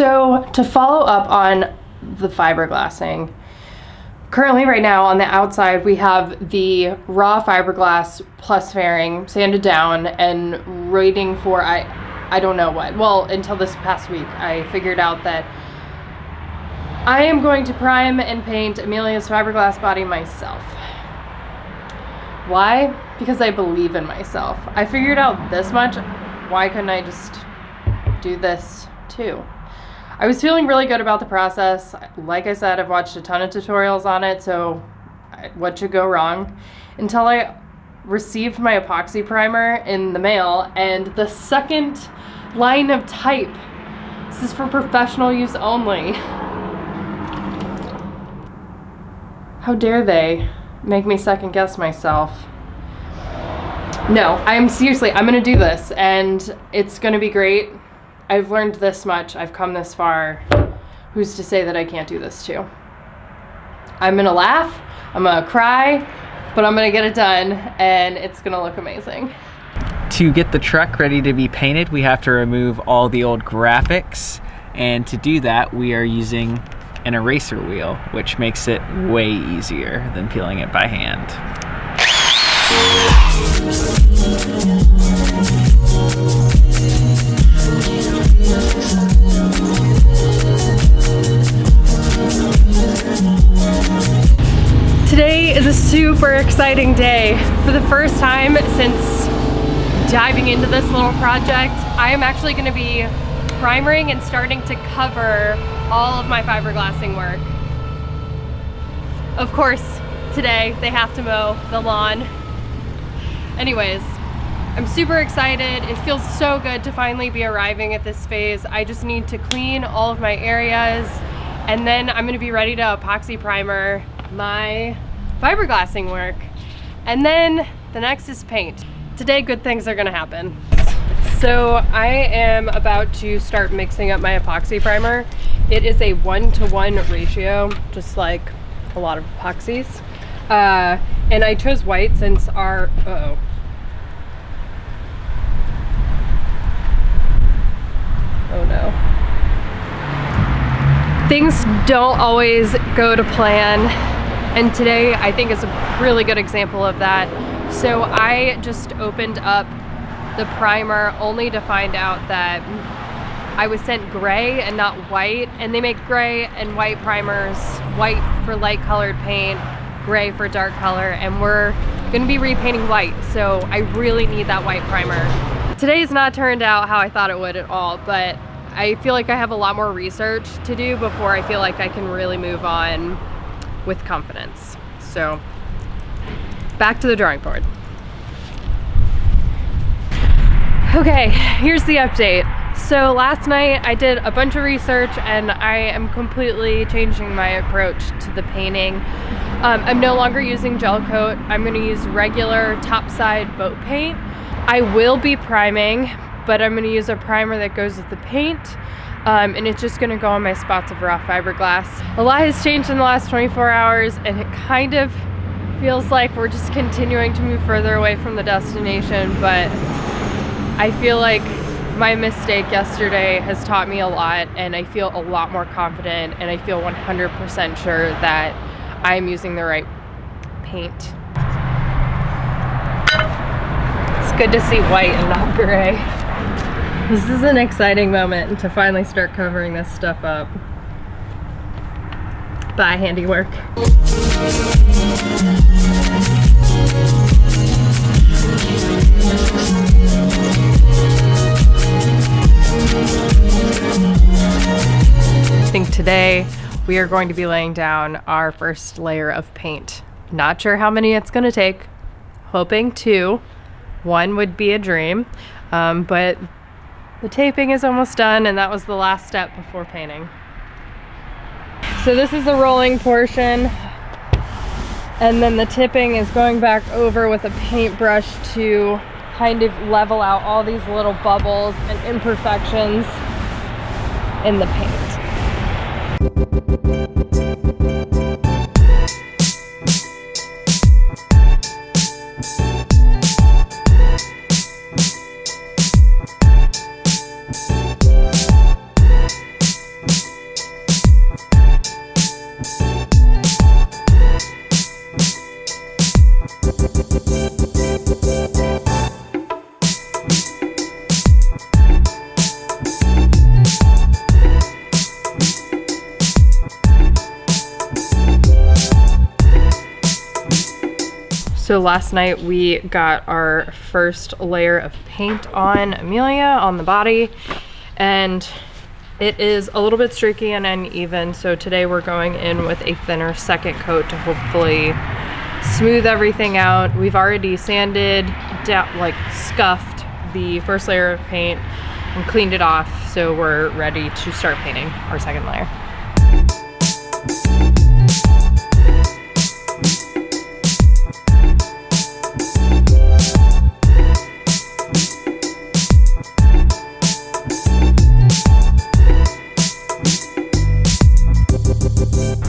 So to follow up on the fiberglassing, currently right now on the outside we have the raw fiberglass plus fairing sanded down and waiting for I don't know what. Well, until this past week I figured out that I am going to prime and paint Amelia's fiberglass body myself. Why? Because I believe in myself. I figured out this much. Why couldn't I just do this too? I was feeling really good about the process. Like I said, I've watched a ton of tutorials on it, so what should go wrong? Until I received my epoxy primer in the mail, and the second line of type, this is for professional use only. How dare they make me second guess myself? No, I'm gonna do this, and it's gonna be great. I've learned this much, I've come this far. Who's to say that I can't do this too? I'm gonna laugh, I'm gonna cry, but I'm gonna get it done, and it's gonna look amazing. To get the truck ready to be painted, we have to remove all the old graphics, and to do that we are using an eraser wheel, which makes it way easier than peeling it by hand. Today is a super exciting day. For the first time since diving into this little project, I am actually going to be primering and starting to cover all of my fiberglassing work. Of course, today they have to mow the lawn. Anyways, I'm super excited. It feels so good to finally be arriving at this phase. I just need to clean all of my areas, and then I'm going to be ready to epoxy primer my fiberglassing work. And then the next is paint. Today, good things are going to happen. So I am about to start mixing up my epoxy primer. It is a 1-to-1 ratio, just like a lot of epoxies. And I chose white since our, oh no. Things don't always go to plan, and today I think is a really good example of that. So I just opened up the primer only to find out that I was sent gray and not white, and they make gray and white primers, white for light colored paint, gray for dark color, and we're gonna be repainting white, so I really need that white primer. Today's not turned out how I thought it would at all, but I feel like I have a lot more research to do before I feel like I can really move on with confidence. So back to the drawing board. Okay, here's the update. So last night I did a bunch of research, and I am completely changing my approach to the painting. I'm no longer using gel coat. I'm going to use regular topside boat paint. I will be priming, but I'm going to use a primer that goes with the paint, and it's just going to go on my spots of raw fiberglass. A lot has changed in the last 24 hours, and it kind of feels like we're just continuing to move further away from the destination, but I feel like my mistake yesterday has taught me a lot, and I feel a lot more confident, and I feel 100% sure that I'm using the right paint. It's good to see white and not gray. This is an exciting moment to finally start covering this stuff up. Bye, handiwork. I think today we are going to be laying down our first layer of paint. Not sure how many it's going to take. Hoping 2. 1 would be a dream, but the taping is almost done, and that was the last step before painting. So this is the rolling portion, and then the tipping is going back over with a paintbrush to kind of level out all these little bubbles and imperfections in the paint. So last night we got our first layer of paint on Amelia on the body, and it is a little bit streaky and uneven. So today we're going in with a thinner second coat to hopefully smooth everything out. We've already sanded, scuffed the first layer of paint and cleaned it off. So we're ready to start painting our second layer.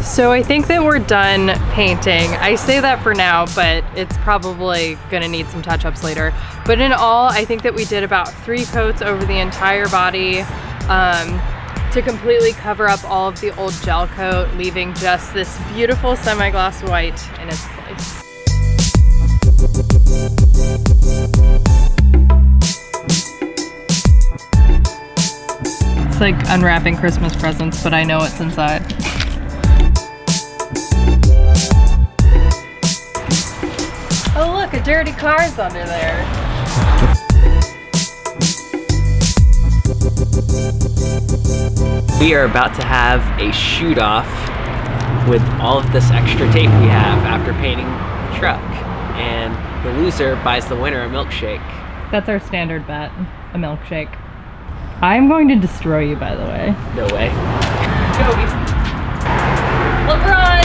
So I think that we're done painting. I say that for now, but it's probably gonna need some touch-ups later. But in all, I think that we did about 3 coats over the entire body to completely cover up all of the old gel coat, leaving just this beautiful semi-gloss white in its place. It's like unwrapping Christmas presents, but I know what's inside. Oh look, a dirty car's under there. We are about to have a shoot off with all of this extra tape we have after painting the truck. And the loser buys the winner a milkshake. That's our standard bet, a milkshake. I'm going to destroy you, by the way. No way. Toby. LeBron!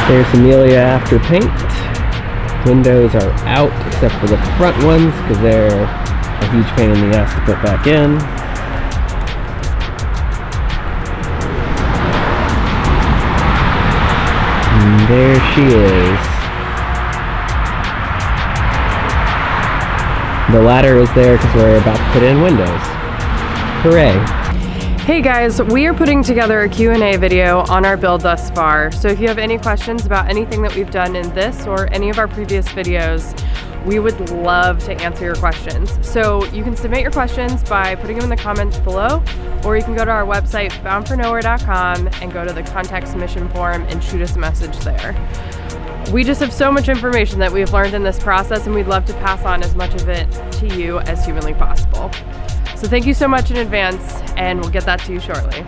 There's Amelia after paint. Windows are out except for the front ones because they're a huge pain in the ass to put back in. And there she is. The ladder is there because we're about to put in windows. Hooray. Hey guys, we are putting together a Q&A video on our build thus far. So if you have any questions about anything that we've done in this or any of our previous videos, we would love to answer your questions. So you can submit your questions by putting them in the comments below, or you can go to our website, boundfornowhere.com, and go to the contact submission form and shoot us a message there. We just have so much information that we've learned in this process, and we'd love to pass on as much of it to you as humanly possible. So thank you so much in advance, and we'll get that to you shortly.